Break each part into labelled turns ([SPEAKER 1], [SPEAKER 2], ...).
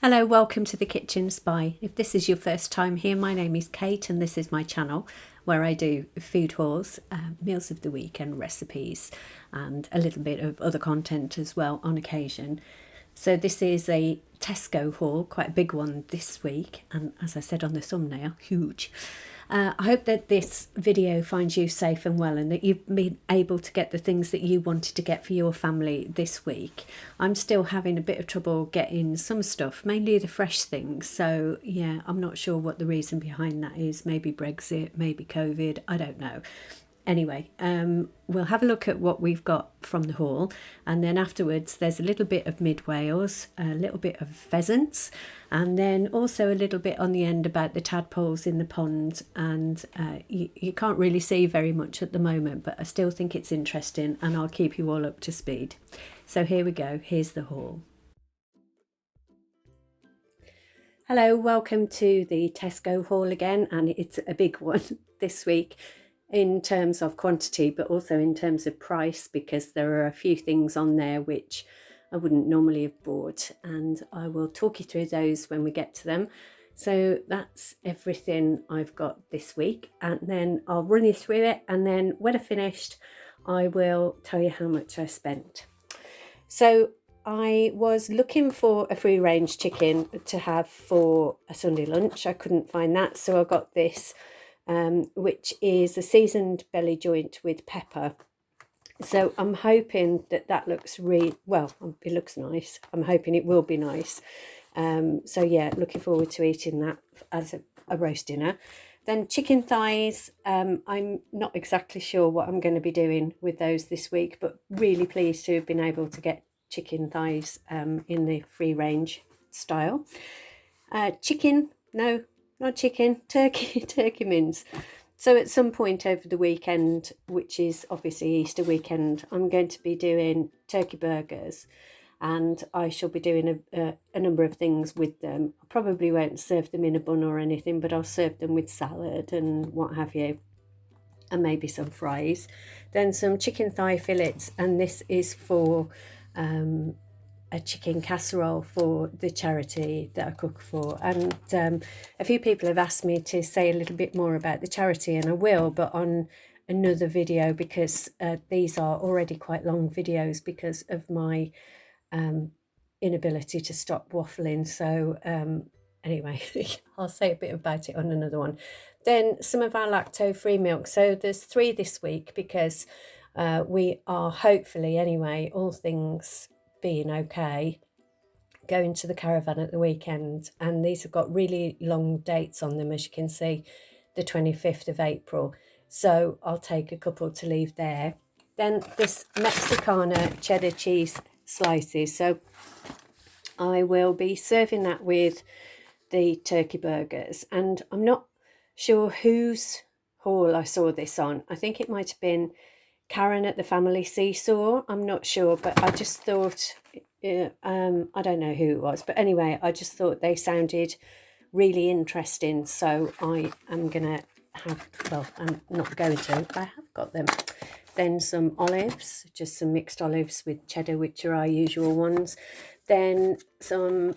[SPEAKER 1] Hello, welcome to the Kitchen Spy. If this is your first time here, my name is Kate and this is my channel where I do food hauls, meals of the week and recipes and a little bit of other content as well on occasion. So this is a Tesco haul, quite a big one this week, and as I said on the thumbnail, huge. I hope that this video finds you safe and well and that you've been able to get the things that you wanted to get for your family this week. I'm still having a bit of trouble getting some stuff, mainly the fresh things. So yeah, I'm not sure what the reason behind that is. Maybe Brexit, maybe COVID, I don't know. Anyway, we'll have a look at what we've got from the haul, and then afterwards there's a little bit of mid Wales, a little bit of pheasants, and then also a little bit on the end about the tadpoles in the pond. And you can't really see very much at the moment, but I still think it's interesting and I'll keep you all up to speed. So here we go, here's the haul. Hello, welcome to the Tesco haul again, and it's a big one this week in terms of quantity, but also in terms of price, because there are a few things on there which I wouldn't normally have bought, and I will talk you through those when we get to them. So that's everything I've got this week, and then I'll run you through it, and then when I've finished I will tell you how much I spent. So I was looking for a free range chicken to have for a Sunday lunch. I couldn't find that, so I got this, which is a seasoned belly joint with pepper. So I'm hoping that that looks well, it looks nice. I'm hoping it will be nice. So yeah, looking forward to eating that as a roast dinner. Then chicken thighs, I'm not exactly sure what I'm going to be doing with those this week, but really pleased to have been able to get chicken thighs in the free range style. Chicken, no, not chicken, turkey mince. So at some point over the weekend, which is obviously Easter weekend, I'm going to be doing turkey burgers, and I shall be doing a number of things with them. I probably won't serve them in a bun or anything, but I'll serve them with salad and what have you, and maybe some fries. Then some chicken thigh fillets, and this is for a chicken casserole for the charity that I cook for. And a few people have asked me to say a little bit more about the charity, and I will, but on another video, because these are already quite long videos because of my inability to stop waffling. So anyway, I'll say a bit about it on another one. Then some of our lacto-free milk. So there's 3 this week because we are hopefully, anyway, all things being okay, going to the caravan at the weekend, and these have got really long dates on them, as you can see, the 25th of April. So I'll take a couple to leave there. Then this Mexicana cheddar cheese slices. So I will be serving that with the turkey burgers, and I'm not sure whose haul I saw this on. I think it might have been Karen at the Family Seesaw. I'm not sure, but I just thought, I don't know who it was, but anyway, I just thought they sounded really interesting. So I am going to have, well, I'm not going to, I have got them. Then some olives, just some mixed olives with cheddar, which are our usual ones. Then some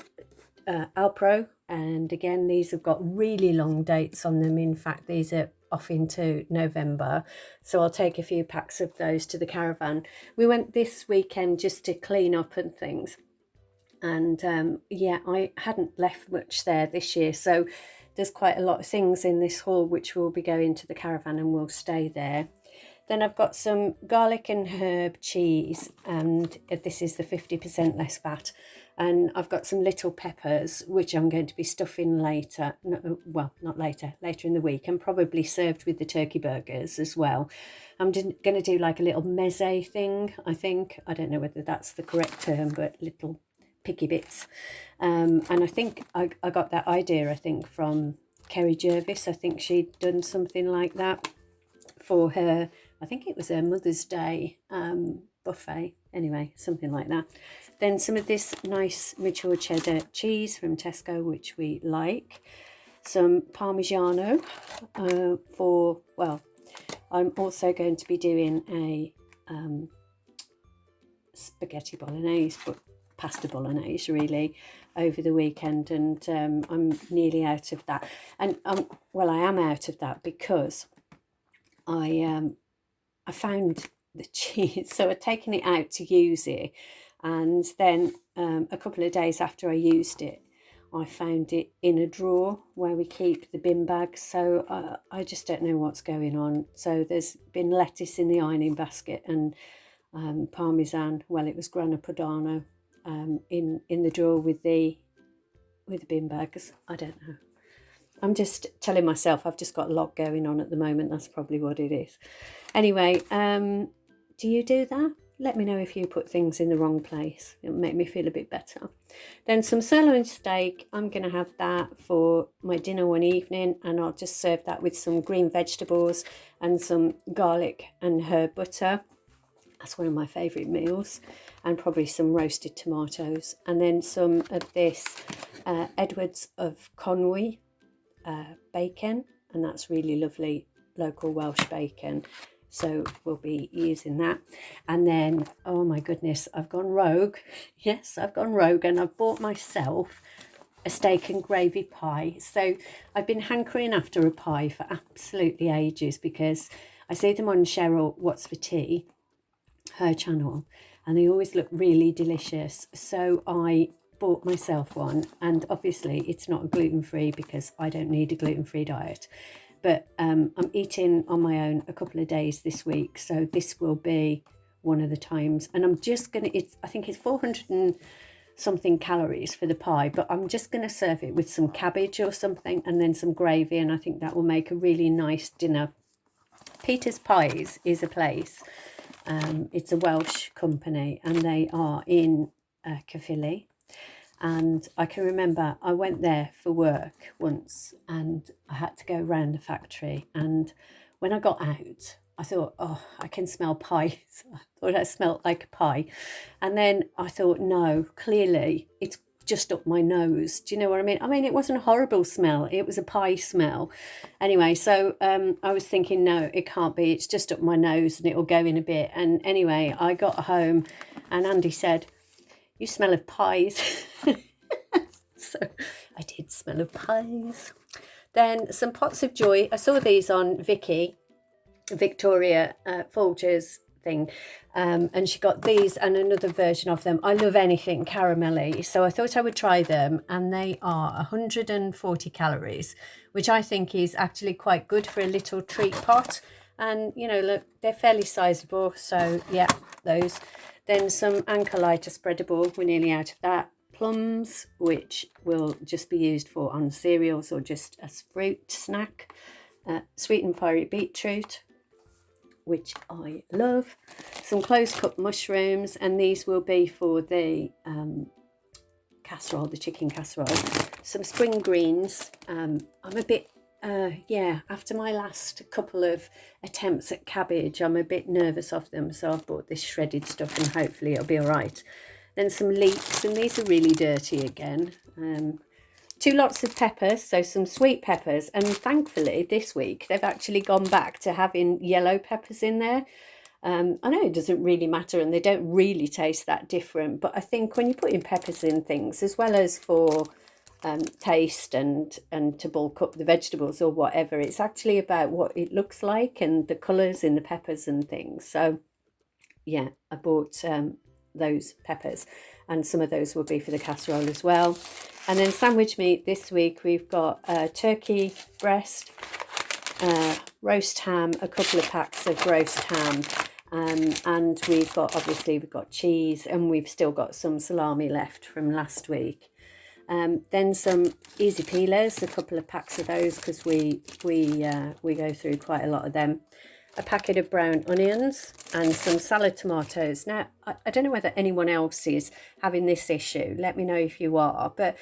[SPEAKER 1] Alpro, and again, these have got really long dates on them. In fact, these are off into November, so I'll take a few packs of those to the caravan. We went this weekend just to clean up and things, and yeah, I hadn't left much there this year, so there's quite a lot of things in this haul which will be going to the caravan and will stay there. Then I've got some garlic and herb cheese, and this is the 50% less fat. And I've got some little peppers, which I'm going to be stuffing later. No, well, not later, later in the week, and probably served with the turkey burgers as well. I'm going to do like a little meze thing, I think. I don't know whether that's the correct term, but little picky bits. And I think I got that idea, I think, from Kerry Jervis. I think she'd done something like that for her, I think it was her Mother's Day buffet, anyway, something like that. Then some of this nice mature cheddar cheese from Tesco, which we like. Some Parmigiano for, well, I'm also going to be doing a spaghetti bolognese, but pasta bolognese really. over the weekend, and I'm nearly out of that. And well, I am out of that because I found the cheese. So I'd taken it out to use it, and then a couple of days after I used it, I found it in a drawer where we keep the bin bags. So I just don't know what's going on. So there's been lettuce in the ironing basket, and parmesan, well, it was grana padano, in the drawer with the bin bags. I don't know. I'm just telling myself I've just got a lot going on at the moment. That's probably what it is. Anyway, do you do that? Let me know if you put things in the wrong place. It'll make me feel a bit better. Then some sirloin steak. I'm going to have that for my dinner one evening, and I'll just serve that with some green vegetables and some garlic and herb butter. That's one of my favourite meals, and probably some roasted tomatoes. And then some of this Edwards of Conwy bacon, and that's really lovely local Welsh bacon. So we'll be using that. And then, oh my goodness, I've gone rogue. Yes, I've gone rogue, and I've bought myself a steak and gravy pie. So I've been hankering after a pie for absolutely ages, because I see them on Cheryl What's for Tea, her channel, and they always look really delicious. So I bought myself one, and obviously it's not gluten-free because I don't need a gluten-free diet. But I'm eating on my own a couple of days this week, so this will be one of the times. And I'm just going to, I think it's 400 and something calories for the pie, but I'm just going to serve it with some cabbage or something, and then some gravy, and I think that will make a really nice dinner. Peter's Pies is a place. It's a Welsh company, and they are in Caerphilly. And I can remember I went there for work once, and I had to go around the factory, and when I got out I thought, oh, I can smell pies. I thought I smelled like a pie, and then I thought, no, clearly it's just up my nose. Do you know what I mean? I mean, it wasn't a horrible smell, it was a pie smell. Anyway, so I was thinking, no, it can't be, it's just up my nose and it'll go in a bit. And anyway, I got home and Andy said, you smell of pies. So I did smell of pies. Then some pots of joy. I saw these on Victoria Folger's thing, and she got these and another version of them. I love anything caramelly, so I thought I would try them, and they are 140 calories, which I think is actually quite good for a little treat pot. And you know, look, they're fairly sizable, so yeah, those. Then some Anchor Lighter spreadable, we're nearly out of that. Plums, which will just be used for on cereals or just as fruit snack. Sweet and fiery beetroot, which I love. Some close cut mushrooms, and these will be for the casserole, the chicken casserole. Some spring greens. I'm a bit, after my last couple of attempts at cabbage, I'm a bit nervous of them, so I've bought this shredded stuff, and hopefully it'll be all right. Then some leeks, and these are really dirty again. 2 lots of peppers, so some sweet peppers, and thankfully this week they've actually gone back to having yellow peppers in there. I know it doesn't really matter, and they don't really taste that different, but I think when you put in peppers in things, as well as for taste and to bulk up the vegetables or whatever, it's actually about what it looks like and the colours in the peppers and things. So yeah, I bought those peppers, and some of those will be for the casserole as well. And then sandwich meat this week, we've got turkey breast, roast ham, a couple of packs of roast ham, and we've got cheese, and we've still got some salami left from last week. Then some easy peelers, a couple of packs of those, because we go through quite a lot of them. A packet of brown onions and some salad tomatoes. Now, I don't know whether anyone else is having this issue. Let me know if you are. But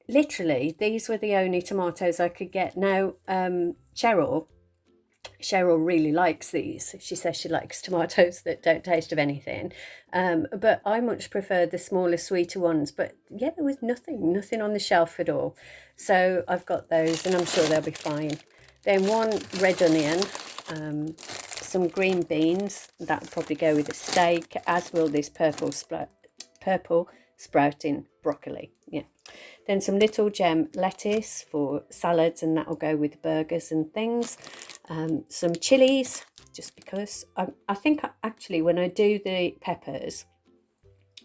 [SPEAKER 1] literally, these were the only tomatoes I could get. Now, Cheryl really likes these. She says she likes tomatoes that don't taste of anything. But I much prefer the smaller, sweeter ones. But yeah, there was nothing on the shelf at all. So I've got those, and I'm sure they'll be fine. Then 1 red onion. Some green beans, that will probably go with the steak, as will this purple sprouting broccoli. Yeah. Then some little gem lettuce for salads, and that will go with burgers and things. Some chilies, just because. I think actually when I do the peppers,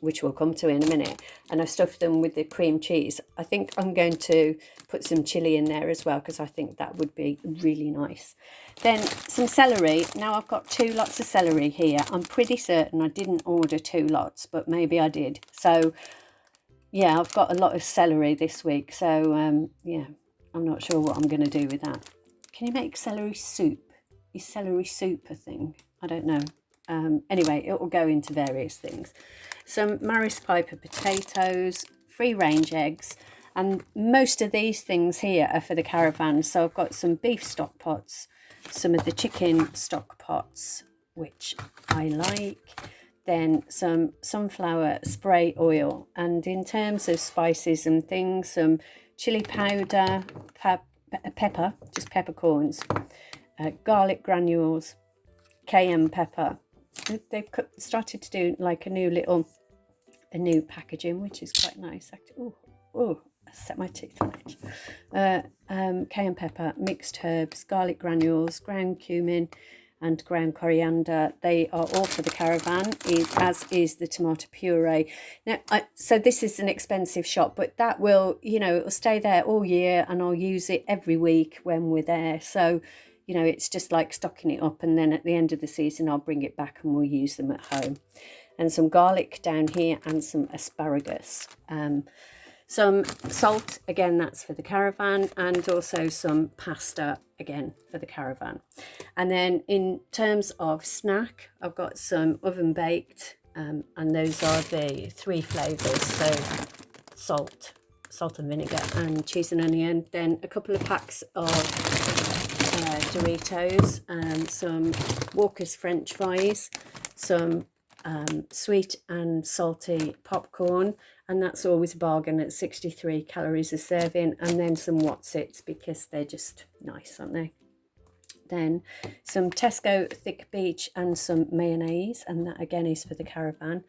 [SPEAKER 1] which we'll come to in a minute, and I stuff them with the cream cheese, I think I'm going to put some chili in there as well, because I think that would be really nice. Then some celery. Now I've got 2 lots of celery here. I'm pretty certain I didn't order 2 lots, but maybe I did. So yeah, I've got a lot of celery this week. So yeah, I'm not sure what I'm going to do with that. Can you make celery soup? Is celery soup a thing? I don't know. Anyway, it will go into various things. Some Maris Piper potatoes, free-range eggs, and most of these things here are for the caravan. So I've got some beef stock pots, some of the chicken stock pots, which I like, then some sunflower spray oil, and in terms of spices and things, some chili powder, pepper, just peppercorns, garlic granules, cayenne pepper. They've started to do like a new packaging, which is quite nice. Oh, I set my teeth on it. Cayenne pepper, mixed herbs, garlic granules, ground cumin, and ground coriander. They are all for the caravan, as is the tomato puree. Now, so this is an expensive shop, but that will, it'll stay there all year, and I'll use it every week when we're there. So it's just like stocking it up, and then at the end of the season I'll bring it back and we'll use them at home. And some garlic down here, and some asparagus. Some salt, again, that's for the caravan, and also some pasta, again, for the caravan. And then in terms of snack, I've got some oven baked, and those are the 3 flavours, so salt and vinegar, and cheese and onion. Then a couple of packs of Doritos, and some Walker's French fries, some sweet and salty popcorn, and that's always a bargain at 63 calories a serving, and then some Wotsits, because they're just nice, aren't they? Then some Tesco thick beach and some mayonnaise, and that again is for the caravan,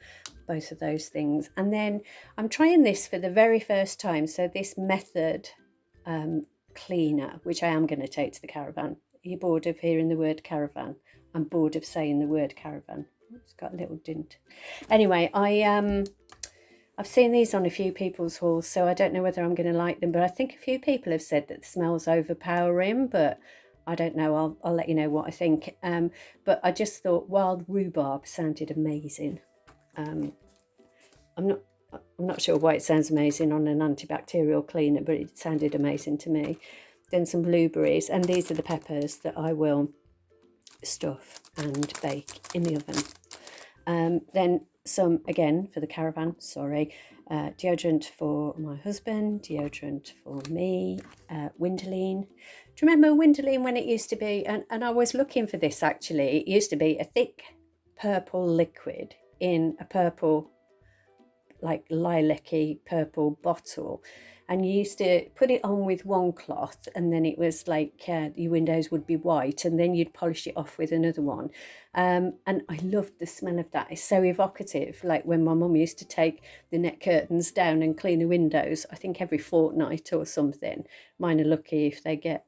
[SPEAKER 1] both of those things. And then I'm trying this for the very first time, so this method cleaner, which I am going to take to the caravan. Are you bored of hearing the word caravan? I'm bored of saying the word caravan. It's got a little dint. Anyway, I've seen these on a few people's hauls, so I don't know whether I'm going to like them, but I think a few people have said that the smell's overpowering, but I don't know. I'll let you know what I think. But I just thought wild rhubarb sounded amazing. I'm not sure why it sounds amazing on an antibacterial cleaner, but it sounded amazing to me. Then some blueberries, and these are the peppers that I will stuff and bake in the oven. Then some, again, for the caravan, deodorant for my husband, deodorant for me, Windoline. Do you remember Windoline when it used to be, and I was looking for this actually, it used to be a thick purple liquid in a purple, like lilac-y purple bottle, and you used to put it on with one cloth, and then it was like your windows would be white, and then you'd polish it off with another one. And I loved the smell of that. It's so evocative, like when my mum used to take the net curtains down and clean the windows, I think every fortnight or something. Mine are lucky if they get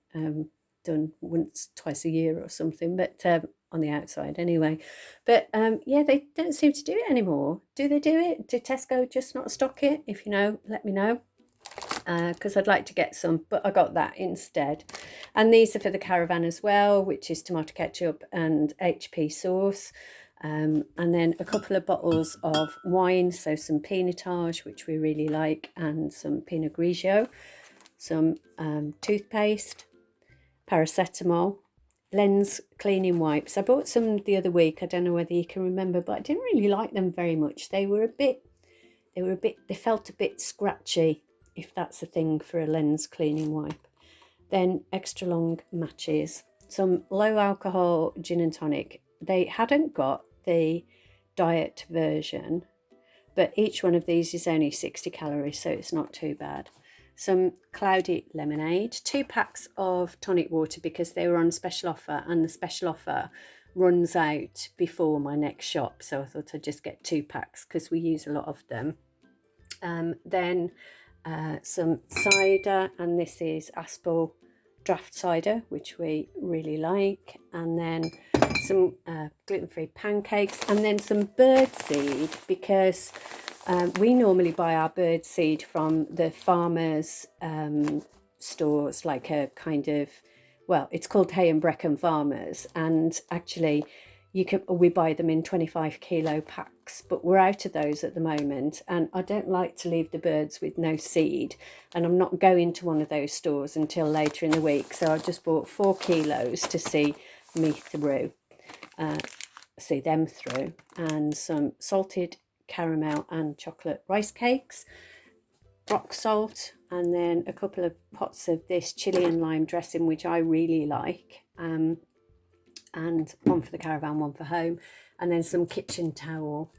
[SPEAKER 1] done once, twice a year or something, but on the outside anyway. But yeah, they don't seem to do it anymore. Do they do it? Do Tesco just not stock it? If you know, let me know, because I'd like to get some, but I got that instead. And these are for the caravan as well, which is tomato ketchup and HP sauce. And then a couple of bottles of wine, so some Pinotage, which we really like, and some Pinot Grigio, some toothpaste, paracetamol, lens cleaning wipes. I bought some the other week. I don't know whether you can remember, but I didn't really like them very much. They felt a bit scratchy, if that's a thing for a lens cleaning wipe. Then extra long matches, some low alcohol gin and tonic. They hadn't got the diet version, but each one of these is only 60 calories, so it's not too bad. Some cloudy lemonade, 2 packs of tonic water because they were on special offer, and the special offer runs out before my next shop, so I thought I'd just get 2 packs because we use a lot of them. Then some cider, and this is Aspel draft cider, which we really like, and then some gluten-free pancakes, and then some bird seed, because we normally buy our bird seed from the farmers stores, like a kind of, well, it's called Hay and Brecon Farmers, and actually we buy them in 25 kilo packs, but we're out of those at the moment, and I don't like to leave the birds with no seed, and I'm not going to one of those stores until later in the week, so I just bought 4 kilos to see them through, and some salted caramel and chocolate rice cakes, rock salt, and then a couple of pots of this chili and lime dressing, which I really like, and one for the caravan, one for home, and then some kitchen towel,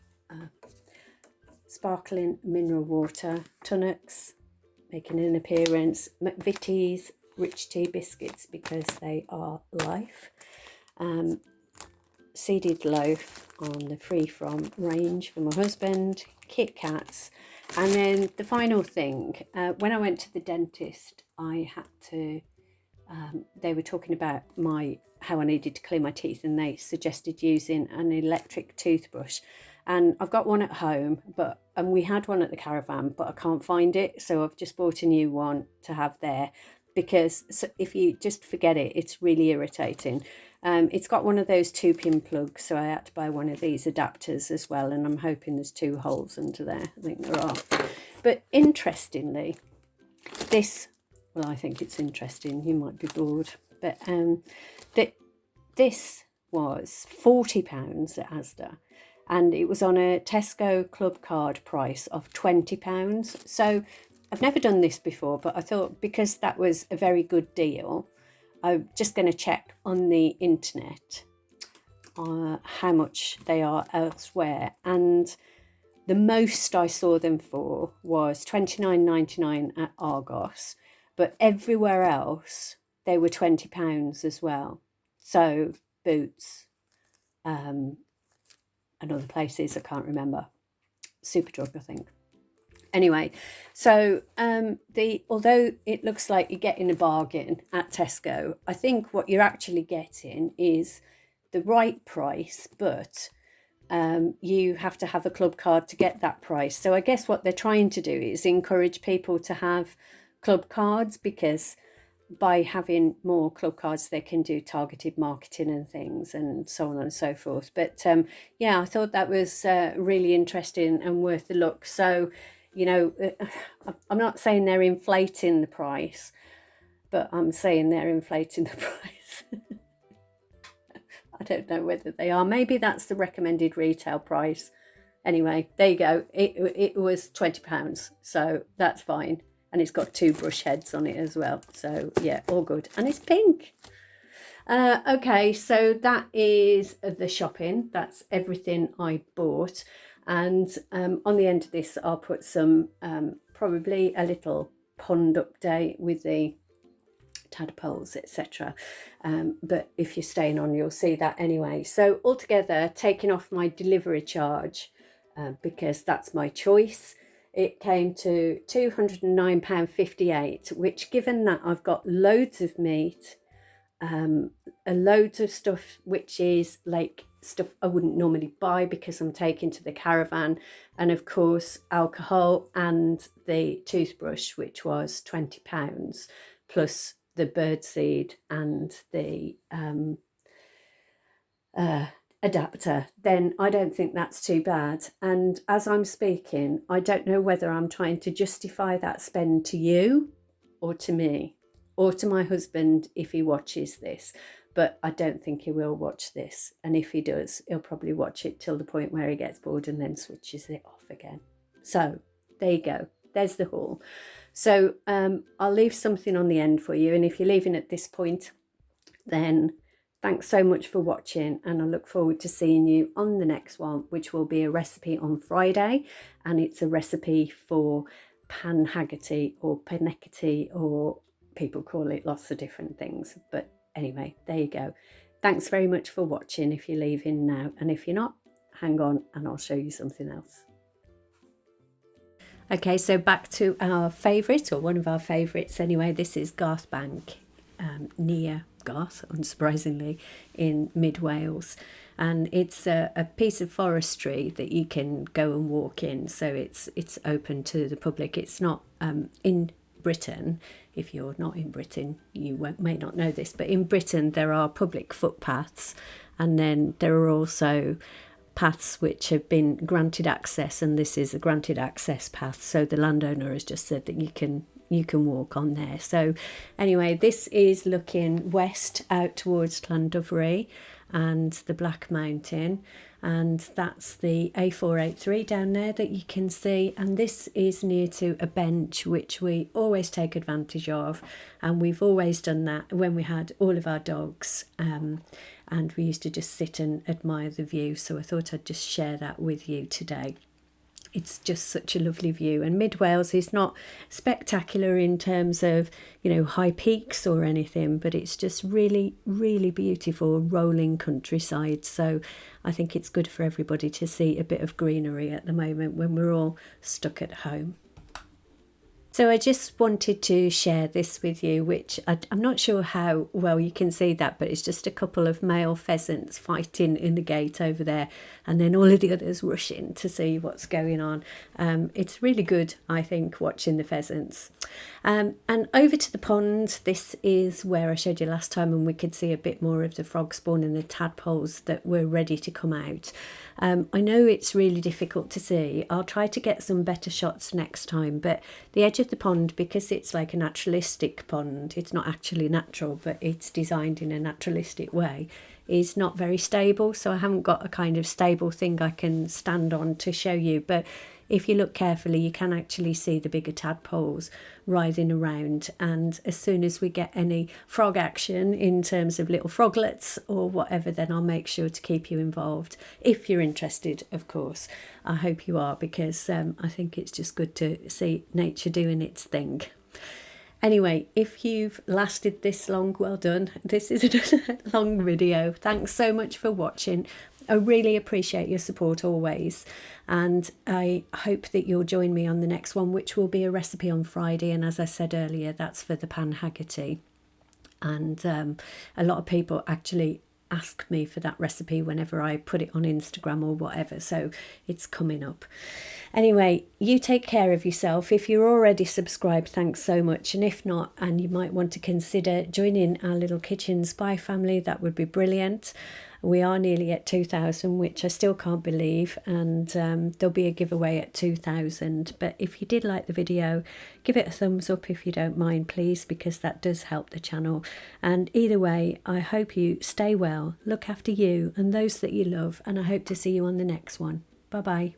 [SPEAKER 1] sparkling mineral water, Tunnocks making an appearance, McVitie's rich tea biscuits because they are life, seeded loaf on the free from range for my husband, Kit Kats, and then the final thing, when I went to the dentist, I had to, they were talking about how I needed to clean my teeth, and they suggested using an electric toothbrush, and I've got one at home, and we had one at the caravan, but I can't find it, so I've just bought a new one to have there, because if you just forget it, it's really irritating. It's got one of those 2-pin plugs, so I had to buy one of these adapters as well, and I'm hoping there's 2 holes under there. I think there are. But interestingly, I think it's interesting, you might be bored, but this was £40 at Asda, and it was on a Tesco club card price of £20. So I've never done this before, but I thought because that was a very good deal, I'm just going to check on the internet how much they are elsewhere, and the most I saw them for was £29.99 at Argos, but everywhere else they were £20 as well. So Boots and other places, I can't remember, Superdrug, I think. Anyway, so although it looks like you're getting a bargain at Tesco, I think what you're actually getting is the right price, but you have to have a club card to get that price. So I guess what they're trying to do is encourage people to have club cards, because by having more club cards they can do targeted marketing and things and so on and so forth. But yeah, I thought that was really interesting and worth the look. So, you know, I'm not saying they're inflating the price, but I'm saying they're inflating the price. I don't know whether they are. Maybe that's the recommended retail price. Anyway, there you go. It was £20, so that's fine. And it's got 2 brush heads on it as well. So yeah, all good. And it's pink. Okay, so that is the shopping. That's everything I bought. And on the end of this, I'll put some, probably a little pond update with the tadpoles, etc. But if you're staying on, you'll see that anyway. So altogether, taking off my delivery charge, because that's my choice, it came to £209.58, which, given that I've got loads of meat, loads of stuff which is like stuff I wouldn't normally buy because I'm taking to the caravan, and of course alcohol and the toothbrush, which was £20, plus the birdseed and the adapter, then I don't think that's too bad. And as I'm speaking, I don't know whether I'm trying to justify that spend to you or to me or to my husband if he watches this, but I don't think he will watch this, and if he does, he'll probably watch it till the point where he gets bored and then switches it off again. So there you go, there's the haul. So I'll leave something on the end for you, and if you're leaving at this point, then thanks so much for watching, and I look forward to seeing you on the next one, which will be a recipe on Friday, and it's a recipe for pan haggerty or panekity, or people call it lots of different things. But anyway, there you go. Thanks very much for watching if you're leaving now, and if you're not, hang on and I'll show you something else. Okay, so back to our favourite, or one of our favourites anyway. This is Garth Bank, near Garth, unsurprisingly, in mid Wales. And it's a piece of forestry that you can go and walk in, so it's open to the public. It's not in Britain. If you're not in Britain, you may not know this, but in Britain there are public footpaths, and then there are also paths which have been granted access, and this is a granted access path, so the landowner has just said that you can walk on there. So anyway, this is looking west out towards Llandovery and the Black Mountain, and that's the A483 down there that you can see, and this is near to a bench which we always take advantage of, and we've always done that when we had all of our dogs, and we used to just sit and admire the view. So I thought I'd just share that with you today. It's just such a lovely view, and mid Wales is not spectacular in terms of, you know, high peaks or anything, but it's just really, really beautiful rolling countryside. So I think it's good for everybody to see a bit of greenery at the moment when we're all stuck at home. So I just wanted to share this with you, which I'm not sure how well you can see that, but it's just a couple of male pheasants fighting in the gate over there, and then all of the others rushing to see what's going on. It's really good, I think, watching the pheasants. And over to the pond, this is where I showed you last time, and we could see a bit more of the frog spawn and the tadpoles that were ready to come out. I know it's really difficult to see. I'll try to get some better shots next time, but the edge of the pond, because it's like a naturalistic pond, it's not actually natural, but it's designed in a naturalistic way, is not very stable. So I haven't got a kind of stable thing I can stand on to show you, but if you look carefully, you can actually see the bigger tadpoles writhing around. And as soon as we get any frog action in terms of little froglets or whatever, then I'll make sure to keep you involved. If you're interested, of course. I hope you are, because I think it's just good to see nature doing its thing. Anyway, if you've lasted this long, well done. This is a long video. Thanks so much for watching. I really appreciate your support always, and I hope that you'll join me on the next one, which will be a recipe on Friday. And as I said earlier, that's for the pan Haggerty, and a lot of people actually ask me for that recipe whenever I put it on Instagram or whatever, so it's coming up. Anyway, you take care of yourself. If you're already subscribed, thanks so much, and if not, and you might want to consider joining our little Kitchen Spy family, that would be brilliant. We are nearly at 2,000, which I still can't believe, and there'll be a giveaway at 2,000. But if you did like the video, give it a thumbs up if you don't mind, please, because that does help the channel. And either way, I hope you stay well, look after you and those that you love, and I hope to see you on the next one. Bye bye.